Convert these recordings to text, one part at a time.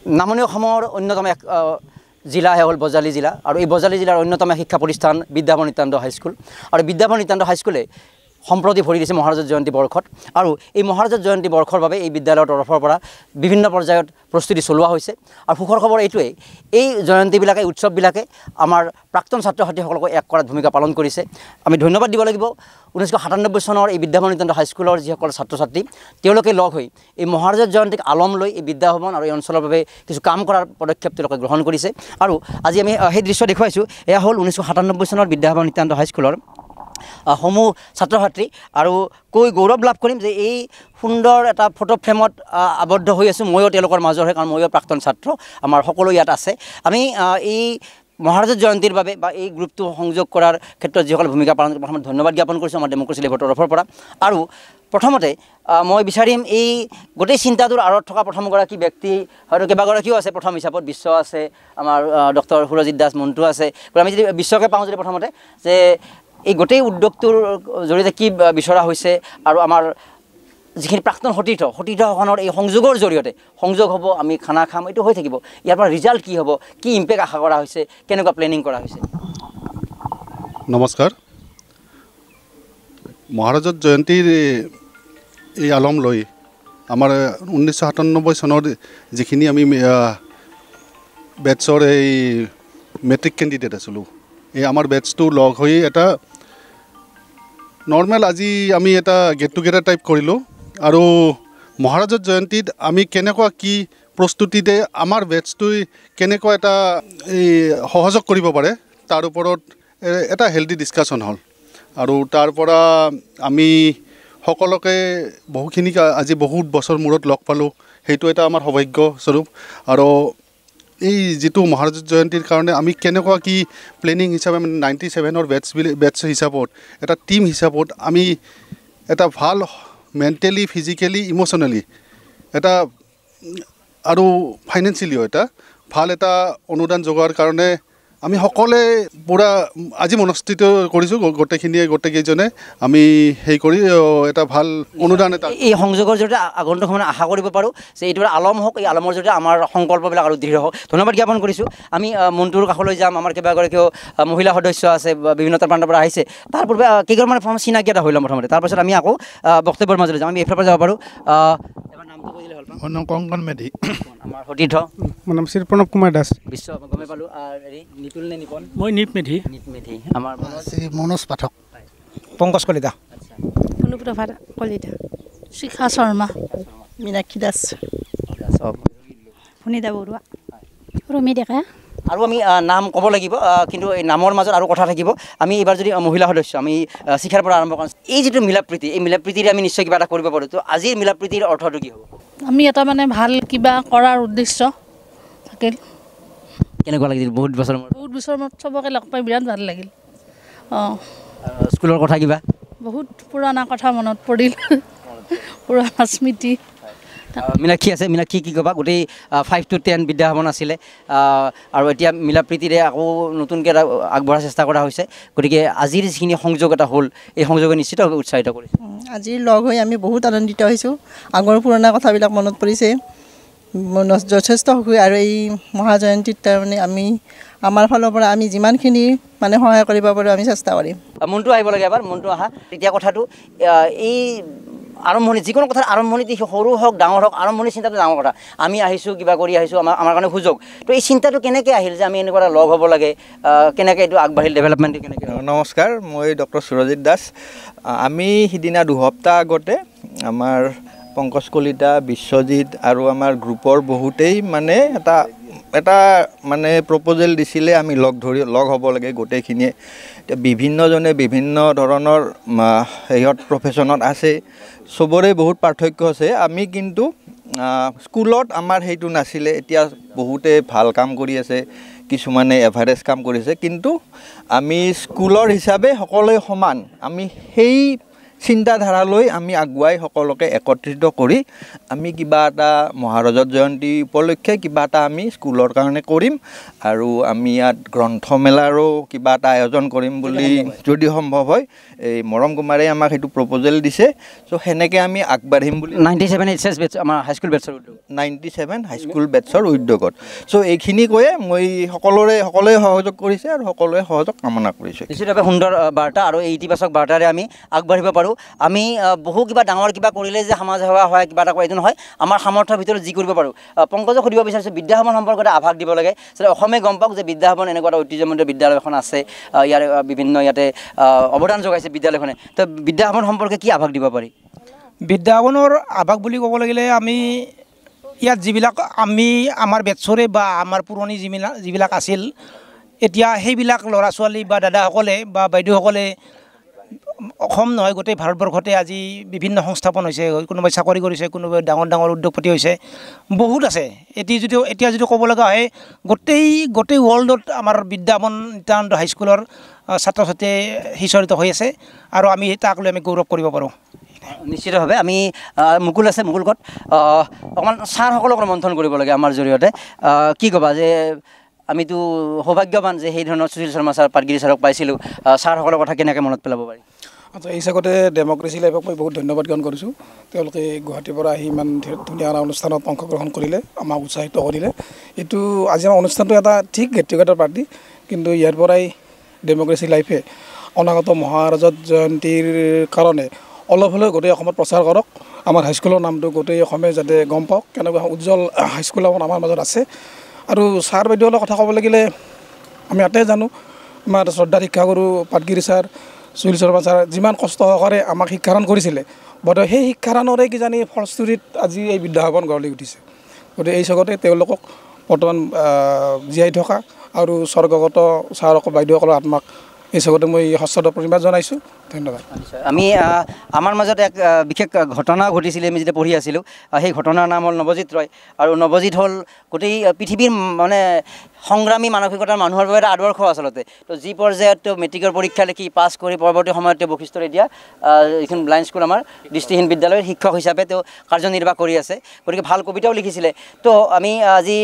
নামনি অসমৰ অন্যতম এক জিলা হ'ল বজালী জিলা আৰু এই বজালী জিলাৰ অন্যতম শিক্ষা প্ৰতিষ্ঠান বিদ্যাভৱন নিত্যানন্দ হাইস্কুল আৰু বিদ্যাভৱন নিত্যানন্দ হাইস্কুলে সম্প্ৰতি ভৰি দিছে মহাৰাজা জয়ন্তী বৰ্ষত আৰু এই মহাৰাজা জয়ন্তী বৰ্ষৰ বাবে এই বিদ্যালয়ৰ তৰফৰ পৰা বিভিন্ন পৰ্যায়ত প্ৰস্তুতি চলোৱা হৈছে আৰু সুখৰ খবৰ এইটোৱেই এই জয়ন্তীবিলাকে উৎসৱবিলাকে আমাৰ প্ৰাক্তন ছাত্ৰ ছাত্ৰীসকলক এক কৰাত ভূমিকা পালন কৰিছে আমি ধন্যবাদ দিব লাগিব 1997 চনৰ এই বিদ্যাভৱন নিত্যানন্দ হাইস্কুলৰ যিসকল ছাত্ৰ ছাত্ৰী তেওঁলোকে লগ হৈ এই মহাৰাজা জয়ন্তীক আলম লৈ এই বিদ্যাভৱন আৰু এই অঞ্চলৰ বাবে কিছু কাম কৰাৰ পদক্ষেপ তেওঁলোকে গ্ৰহণ কৰিছে আৰু আজি আমি সেই দৃশ্য দেখুৱাইছোঁ এয়া হ'ল 1997 চনৰ বিদ্যাভৱন নিত্যানন্দ হাইস্কুলৰ সমূহ ছাত্ৰ ছাত্ৰী আৰু কৈ গৌৰৱ লাভ কৰিম যে এই সুন্দৰ এটা ফটো ফ্ৰেমত আবদ্ধ হৈ আছোঁ ময়ো তেওঁলোকৰ মাজৰ হয় কাৰণ ময়ো প্ৰাক্তন ছাত্ৰ আমাৰ সকলো ইয়াত আছে আমি এই মহাৰাজা জয়ন্তীৰ বাবে বা এই গ্ৰুপটো সংযোগ কৰাৰ ক্ষেত্ৰত যিসকল ভূমিকা পালন কৰে প্ৰথমতে ধন্যবাদ জ্ঞাপন কৰিছোঁ আমাৰ ডেমক্ৰেচি লেভৰ তৰফৰ পৰা আৰু প্ৰথমতে মই বিচাৰিম এই গোটেই চিন্তাটোৰ আঁৰত থকা প্ৰথমগৰাকী ব্যক্তি হয়তো কেইবাগৰাকীও আছে প্ৰথম হিচাপত বিশ্ব আছে আমাৰ ডক্টৰ সুৰজিৎ দাস মণ্টু আছে আমি যদি বিশ্বকে পাওঁ যদি প্ৰথমতে যে এই গোটেই উদ্যোগটোৰ জৰিয়তে কি বিচৰা হৈছে আৰু আমাৰ যিখিনি প্ৰাক্তন সতীৰ্থসকলৰ এই সংযোগৰ জৰিয়তে সংযোগ হ'ব আমি খানা খাম এইটো হৈ থাকিব ইয়াৰ পৰা ৰিজাল্ট কি হ'ব কি ইম্পেক্ট আশা কৰা হৈছে কেনেকুৱা প্লেনিং কৰা হৈছে নমস্কাৰ মহাৰাজা জয়ন্তীৰ এই আলম লৈ আমাৰ 1997 চনৰ যিখিনি আমি বেটছৰ এই মেট্ৰিক কেণ্ডিডেট আছিলোঁ এই আমাৰ বেটছটো লগ হৈ এটা নৰ্মেল আজি আমি এটা গেট টুগেডাৰ টাইপ কৰিলোঁ আৰু মহাৰাজা জয়ন্তীত আমি কেনেকুৱা কি প্ৰস্তুতিতে আমাৰ বেটছটোৱে কেনেকুৱা এটা এই সহযোগ কৰিব পাৰে তাৰ ওপৰত এটা হেল্ডি ডিছকাশ্যন হ'ল আৰু তাৰ পৰা আমি সকলোকে বহুখিনি আজি বহুত বছৰ মূৰত লগ পালোঁ সেইটো এটা আমাৰ সৌভাগ্যস্বৰূপ আৰু এই যিটো মহাৰাজা জয়ন্তীৰ কাৰণে আমি কেনেকুৱা কি প্লেনিং হিচাপে মানে 97ৰ বেটছ হিচাপত এটা টিম হিচাপত আমি এটা ভাল মেণ্টেলি ফিজিকেলি ইম'শ্যনেলি এটা আৰু ফাইনেন্সিয়েলিও এটা ভাল এটা অনুদান যোগোৱাৰ কাৰণে আমি সকলোৱে পুৰা আজি মনস্থিত কৰিছোঁ গোটেইকেইজনে আমি সেই কৰি এটা ভাল অনুদান এটা এই সংযোগৰ জৰিয়তে আগন্তুক সময়ত আশা কৰিব পাৰোঁ যে এইটো আলম হওক এই আলমৰ জৰিয়তে আমাৰ সংকল্পবিলাক আৰু দৃঢ় হওক ধন্যবাদ জ্ঞাপন কৰিছোঁ আমি মণ্টুৰ কাষলৈ যাম আমাৰ কেইবাগৰাকীও মহিলা সদস্য আছে বিভিন্ন প্ৰান্তৰ পৰা আহিছে তাৰ পূৰ্বে কেইগৰাকীমান প্ৰথম চিনাকি এটা হৈ ল'ম প্ৰথমতে তাৰপাছত আমি আকৌ বক্তব্যৰ মাজলৈ যাম আমি এইফালৰ পৰা যাব পাৰোঁ এবাৰ নামটো কৈ দিলে হ'ল মোৰ নাম কংকন মেধি আমাৰ সতীৰ্থ মোৰ নাম শ্ৰী প্ৰণৱ কুমাৰ দাস বিশ্ব গমে পালোঁ হেৰি নিতুল নে নিপন মই নীপ মেধি আমাৰ শ্ৰী মনোজ পাঠক পংকজ কলিতা অনুপ্ৰভা কলিতা শিখা শৰ্মা মীনাক্ষী দাস সুনিতা বৰুৱা ৰমি ডেকা আৰু আমি নাম ক'ব লাগিব কিন্তু এই নামৰ মাজত আৰু কথা থাকিব আমি এইবাৰ যদি মহিলা সদস্য আমি শিক্ষাৰ পৰা আৰম্ভ কৰোঁ এই যিটো মিলাপ্ৰীতি এই মিলাপ্ৰীতিৰে আমি নিশ্চয় কিবা এটা কৰিব পাৰোঁ তো আজিৰ মিলাপ্ৰীতিৰ অৰ্থটো কি হ'ব আমি এটা মানে ভাল কিবা কৰাৰ উদ্দেশ্য থাকিল কেনেকুৱা লাগিছিল বহুত বছৰ মূৰত চবকে লগ পাই বিৰাট ভাল লাগিল স্কুলৰ কথা কিবা বহুত পুৰণা কথা মনত পৰিল পুৰণা স্মৃতি মীনাক্ষী আছে মীনাক্ষী কি ক'বা গোটেই 5 to 10 বিদ্যাভৱন আছিলে আৰু এতিয়া মিলাপ্ৰীতিৰে আকৌ নতুনকৈ এটা আগবঢ়াৰ চেষ্টা কৰা হৈছে গতিকে আজিৰ যিখিনি সংযোগ এটা হ'ল এই সংযোগে নিশ্চিতভাৱে উৎসাহিত কৰিছে আজিৰ লগ হৈ আমি বহুত আনন্দিত হৈছোঁ আগৰ পুৰণা কথাবিলাক মনত পৰিছে যথেষ্ট সুখী আৰু এই মহাজয়ন্তীত তাৰমানে আমি আমাৰ ফালৰ পৰা আমি যিমানখিনি মানে সহায় কৰিব পাৰোঁ আমি চেষ্টা কৰিম মনটো আহিব লাগে এবাৰ মনটো আহা তেতিয়া কথাটো এই আৰম্ভণি যিকোনো কথাৰ আৰম্ভণিত সৰু হওক ডাঙৰ হওক আৰম্ভণি চিন্তাটো ডাঙৰ কথা আমি আহিছোঁ কিবা কৰি আহিছোঁ আমাৰ কাৰণে সুযোগ তো এই চিন্তাটো কেনেকৈ আহিল যে আমি এনেকুৱা এটা লগ হ'ব লাগে কেনেকৈ এইটো আগবাঢ়িল ডেভেলপমেণ্টটো কেনেকৈ নমস্কাৰ মই ডক্টৰ সুৰজিৎ দাস আমি সিদিনা দুসপ্তাহ আগতে আমাৰ পংকজ কলিতা বিশ্বজিৎ আৰু আমাৰ গ্ৰুপৰ বহুতেই মানে এটা মানে প্ৰপ'জেল দিছিলে আমি লগ হ'ব লাগে গোটেইখিনিয়ে এতিয়া বিভিন্নজনে বিভিন্ন ধৰণৰ হেৰিয়ত প্ৰফেশ্যনত আছে চবৰে বহুত পাৰ্থক্য আছে আমি কিন্তু স্কুলত আমাৰ সেইটো নাছিলে এতিয়া বহুতে ভাল কাম কৰি আছে কিছুমানে এভাৰেজ কাম কৰিছে কিন্তু আমি স্কুলৰ হিচাপে সকলোৱে সমান আমি সেই চিন্তাধাৰালৈ আমি আগুৱাই সকলোকে একত্ৰিত কৰি আমি কিবা এটা মহাৰাজত জয়ন্তী উপলক্ষে কিবা এটা আমি স্কুলৰ কাৰণে কৰিম আৰু আমি ইয়াত গ্ৰন্থমেলাৰো কিবা এটা আয়োজন কৰিম বুলি যদি সম্ভৱ হয় এই মৰম কুমাৰে আমাক সেইটো প্ৰপ'জেল দিছে চ' সেনেকৈ আমি আগবাঢ়িম বুলি 97 এইচএছ বেটছ আমাৰ হাইস্কুল বেটছৰ উদ্যোগ 97 হাইস্কুল বেটছৰ উদ্যোগত চ' এইখিনি কৈয়ে মই সকলোৱে সহযোগ কৰিছে আৰু সকলোৱে সহযোগ কামনা কৰিছোঁ নিশ্চিতভাৱে সুন্দৰ বাৰ্তা আৰু এই ইতিবাচক বাৰ্তাৰে আমি আগবাঢ়িব পাৰোঁ আমি বহু কিবা ডাঙৰ কিবা কৰিলে যে সমাজ সেৱা হয় কিবা এটা কৰা এইটো নহয় আমাৰ সামৰ্থ্যৰ ভিতৰত যি কৰিব পাৰোঁ পংকজক সুধিব বিচাৰিছোঁ বিদ্যাভৱন সম্পৰ্কতে আভাস দিব লাগে যাতে অসমে গম পাওক যে বিদ্যাভৱন এনেকুৱা এটা ঐতিহ্যমণ্ডিত বিদ্যালয় এখন আছে ইয়াৰ বিভিন্ন ইয়াতে অৱদান যোগাইছে বিদ্যালয়খনে তো বিদ্যাভৱন সম্পৰ্কে কি আভাস দিব পাৰি বিদ্যাভৱনৰ আভাস বুলি ক'ব লাগিলে আমি ইয়াত যিবিলাক আমাৰ বেটছৰে বা আমাৰ পুৰণি যিবিলাক আছিল এতিয়া সেইবিলাক ল'ৰা ছোৱালী বা দাদাসকলে বা বাইদেউসকলে অসম নহয় গোটেই ভাৰতবৰ্ষতে আজি বিভিন্ন সংস্থাপন হৈছে কোনোবাই চাকৰি কৰিছে কোনোবাই ডাঙৰ ডাঙৰ উদ্যোগপতি হৈছে বহুত আছে এতিয়া যদি ক'ব লগা হয় গোটেই ৱৰ্ল্ডত আমাৰ বিদ্যাভৱন নিত্যানন্দ হাইস্কুলৰ ছাত্ৰ ছাত্ৰীয়ে সিঁচৰিত হৈ আছে আৰু আমি তাক লৈ আমি গৌৰৱ কৰিব পাৰোঁ নিশ্চিতভাৱে আমি মুকুল আছে মুকুলকত অকণমান ছাৰসকলক মন্থন কৰিব লাগে আমাৰ জৰিয়তে কি ক'বা যে আমিতো সৌভাগ্যৱান যে সেই ধৰণৰ সুশীল শৰ্মা ছাৰ পাটগিৰি ছাৰক পাইছিলোঁ ছাৰসকলৰ কথা কেনেকৈ মনত পেলাব পাৰি আচ্ছা এই চাগতে ডেমক্ৰেচি লাইভক মই বহুত ধন্যবাদ জ্ঞাপন কৰিছোঁ তেওঁলোকে গুৱাহাটীৰ পৰা আহি ইমান ধুনীয়া এটা অনুষ্ঠানত অংশগ্ৰহণ কৰিলে আমাক উৎসাহিত কৰিলে এইটো আজি আমাৰ অনুষ্ঠানটো এটা ঠিক গেট টুগেডাৰ পাৰ্টি কিন্তু ইয়াৰ পৰাই ডেমক্ৰেচি লাইভে অনাগত মহাৰাজত জয়ন্তীৰ কাৰণে অলপ হ'লেও গোটেই অসমত প্ৰচাৰ কৰক আমাৰ হাইস্কুলৰ নামটো গোটেই অসমে যাতে গম পাওক কেনেকুৱা উজ্জ্বল হাইস্কুল এখন আমাৰ মাজত আছে আৰু ছাৰ বাইদেউসকলৰ কথা ক'ব লাগিলে আমি ইয়াতে জানো আমাৰ শ্ৰদ্ধাৰ শিক্ষাগুৰু পাটগিৰি ছাৰ সুশীল শৰ্মা ছাৰ যিমান কষ্ট সহকাৰে আমাক শিক্ষাদান কৰিছিলে বোধহয় সেই শিক্ষাদানৰে কিজানি ফলশ্ৰুতিত আজি এই বিদ্যাভৱন গঢ় লৈ উঠিছে গতিকে এই চগতে তেওঁলোকক বৰ্তমান জীয়াই থকা আৰু স্বৰ্গগত ছাৰক বাইদেউসকলৰ আত্মাক এই চগতে মই সশ্ৰদ্ধ প্ৰণিপাত জনাইছোঁ ধন্যবাদ আমি আমাৰ মাজত এক বিশেষ ঘটনা ঘটিছিলে আমি যেতিয়া পঢ়ি আছিলোঁ সেই ঘটনাৰ নাম হ'ল নৱজিৎ ৰয় আৰু নৱজিৎ হ'ল গোটেই পৃথিৱীৰ মানে সংগ্ৰামী মানসিকতাৰ মানুহৰ বাবে এটা আদৰ্শ আচলতে তো যি পৰ্যায়ত তেওঁ মেট্ৰিকৰ পৰীক্ষা লিখি পাছ কৰি পৰৱৰ্তী সময়ত তেওঁ বশিষ্ঠৰ এতিয়া এইখন ব্লাইণ্ড স্কুল আমাৰ দৃষ্টিহীন বিদ্যালয়ৰ শিক্ষক হিচাপে তেওঁ কাৰ্যনিৰ্বাহ কৰি আছে গতিকে ভাল কবিতাও লিখিছিলে তো আমি আজি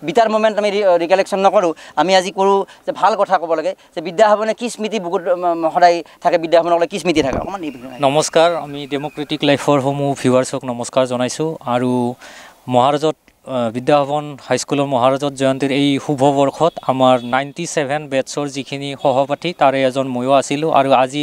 বিটাৰ মোমেণ্ট আমি ৰিকালেকশ্যন নকৰোঁ আমি আজি কৰোঁ যে ভাল কথা ক'ব লাগে যে বিদ্যাভৱনে কি স্মৃতি বুকুত সদায় থাকে বিদ্যাভৱনলৈ কি স্মৃতি থাকে অকণমান নমস্কাৰ আমি ডেমক্ৰেটিক লাইফৰ সমূহ ভিউৱাৰ্ছক নমস্কাৰ জনাইছোঁ আৰু মহাৰাজত বিদ্যাভৱন হাইস্কুলৰ মহাৰাজত জয়ন্তীৰ এই শুভ বৰ্ষত আমাৰ 97 বেটছৰ যিখিনি সহপাঠী তাৰে এজন ময়ো আছিলোঁ আৰু আজি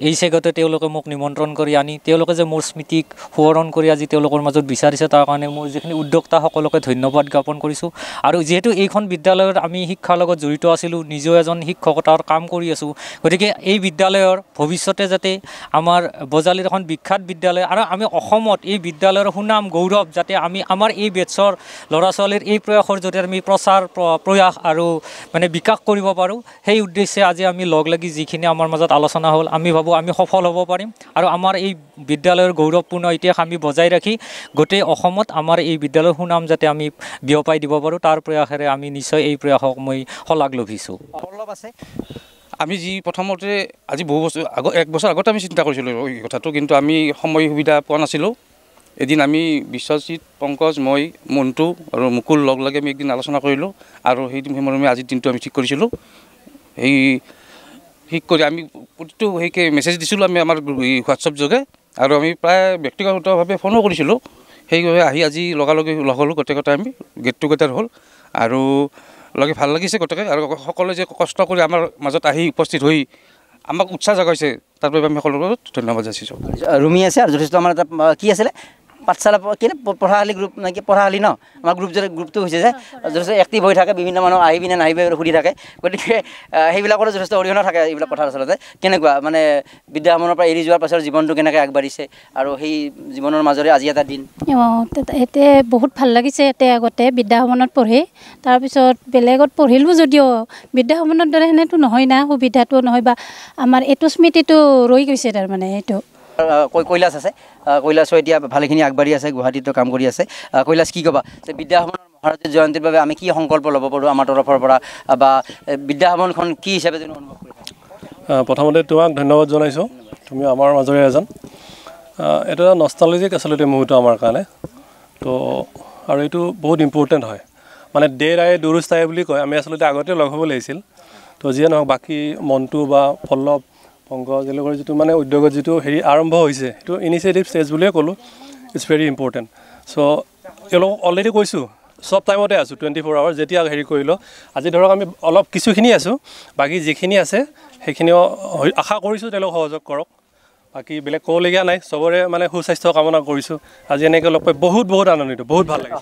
এই চেগতে তেওঁলোকে মোক নিমন্ত্ৰণ কৰি আনি তেওঁলোকে যে মোৰ স্মৃতিক সোঁৱৰণ কৰি আজি তেওঁলোকৰ মাজত বিচাৰিছে তাৰ কাৰণে মোৰ যিখিনি উদ্যোক্তা সকলোকে ধন্যবাদ জ্ঞাপন কৰিছোঁ আৰু যিহেতু এইখন বিদ্যালয়ত আমি শিক্ষাৰ লগত জড়িত আছিলোঁ নিজেও এজন শিক্ষকতাৰ কাম কৰি আছোঁ গতিকে এই বিদ্যালয়ৰ ভৱিষ্যতে যাতে আমাৰ বজালিৰ এখন বিখ্যাত বিদ্যালয় আৰু আমি অসমত এই বিদ্যালয়ৰ সুনাম গৌৰৱ যাতে আমি আমাৰ এই বেটছৰ ল'ৰা ছোৱালীৰ এই প্ৰয়াসৰ জৰিয়তে আমি প্ৰয়াস আৰু মানে বিকাশ কৰিব পাৰোঁ সেই উদ্দেশ্যে আজি আমি লগ লাগি যিখিনি আমাৰ মাজত আলোচনা হ'ল আমি ভাবোঁ আমি সফল হ'ব পাৰিম আৰু আমাৰ এই বিদ্যালয়ৰ গৌৰৱপূৰ্ণ ইতিহাস আমি বজাই ৰাখি গোটেই অসমত আমাৰ এই বিদ্যালয়ৰ সুনাম যাতে আমি বিয়পাই দিব পাৰোঁ তাৰ প্ৰয়াসেৰে আমি নিশ্চয় এই প্ৰয়াসক মই শলাগ লভিছোঁ আমি যি প্ৰথমতে আজি বহু বছৰ এক বছৰ আগতে আমি চিন্তা কৰিছিলোঁ এই কথাটো কিন্তু আমি সময় সুবিধা পোৱা নাছিলোঁ এদিন আমি বিশ্বজিৎ পংকজ মই মন্টু আৰু মুকুল লগ লাগি আমি একদিন আলোচনা কৰিলোঁ আৰু সেই মৰ্মে আজিৰ দিনটো আমি ঠিক কৰিছিলোঁ সেই ঠিক কৰি আমি প্ৰতিটো সেইকে মেছেজ দিছিলোঁ আমি আমাৰ হোৱাটছআপ যোগে আৰু আমি প্ৰায় ব্যক্তিগতভাৱে ফোনো কৰিছিলোঁ সেইবাবে আহি আজি লগালগি লগ হ'লোঁ গোটেইকেইটা আমি গেট টুগেডাৰ হ'ল আৰু লগে ভাল লাগিছে গোটেই আৰু সকলোৱে যে কষ্ট কৰি আমাৰ মাজত আহি উপস্থিত হৈ আমাক উৎসাহ জগাইছে তাৰ বাবে আমি সকলোকে ধন্যবাদ যাচিছোঁ ৰুমি আছে আৰু যথেষ্ট আমাৰ এটা কি আছিলে পাঠশালা কি পঢ়াশালী গ্ৰুপ নাকি পঢ়াশালী ন আমাৰ গ্ৰুপটো হৈছে যে যথেষ্ট এক্টিভ হৈ থাকে বিভিন্ন মানুহ আহিবি নে নাহিবি সুধি থাকে গতিকে সেইবিলাকৰো যথেষ্ট অৰিহণা থাকে এইবিলাক কথা আচলতে কেনেকুৱা মানে বিদ্যাভৱনৰ পৰা এৰি যোৱাৰ পাছৰ জীৱনটো কেনেকৈ আগবাঢ়িছে আৰু সেই জীৱনৰ মাজৰে আজি এটা দিন এতিয়া বহুত ভাল লাগিছে এতিয়া আগতে বিদ্যাভৱনত পঢ়ি তাৰপিছত বেলেগত পঢ়িলোঁ যদিও বিদ্যাভৱনৰ দৰে সেনেতো নহয় না সুবিধাটো নহয় বা আমাৰ এইটো স্মৃতিটো ৰৈ গৈছে তাৰমানে সেইটো কৈলাশ আছে কৈলাশো এতিয়া ভালেখিনি আগবাঢ়ি আছে গুৱাহাটীতো কাম কৰি আছে কৈলাশ কি ক'বা যে বিদ্যাভৱনৰ মহাৰাজত জয়ন্তীৰ বাবে আমি কি সংকল্প ল'ব পাৰোঁ আমাৰ তৰফৰ পৰা বা বিদ্যাভৱনখন কি হিচাপে অনুভৱ কৰিব প্ৰথমতে তোমাক ধন্যবাদ জনাইছোঁ তুমি আমাৰ মাজৰে এজন এটা নষ্টালজিক আচলতে মুহূৰ্ত আমাৰ কাৰণে তো আৰু এইটো বহুত ইম্পৰ্টেণ্ট হয় মানে দেৰ আয়ে দুৰুস্ত আয়ে বুলি কয় আমি আচলতে আগতে লগ হ'ব লাগিছিল তো যিয়ে নহওক বাকী মন্টু বা পল্লৱ পংকজ এওঁলোকৰ যিটো মানে উদ্যোগত যিটো হেৰি আৰম্ভ হৈছে সেইটো ইনিচিয়েটিভ ষ্টেজ বুলিয়ে ক'লোঁ ইটছ ভেৰি ইম্পৰ্টেণ্ট চ' এওঁলোকক অলৰেডি কৈছোঁ সব টাইমতে আছোঁ 24 আৱাৰ যেতিয়া হেৰি কৰিলোঁ আজি ধৰক আমি অলপ কিছুখিনি আছোঁ বাকী যিখিনি আছে সেইখিনিও আশা কৰিছোঁ তেওঁলোক সহযোগ কৰক বাকী বেলেগ ক'বলগীয়া নাই চবৰে মানে সুস্বাস্থ্য কামনা কৰিছোঁ আজি এনেকৈ লগ পাই বহুত আনন্দিত বহুত ভাল লাগিছে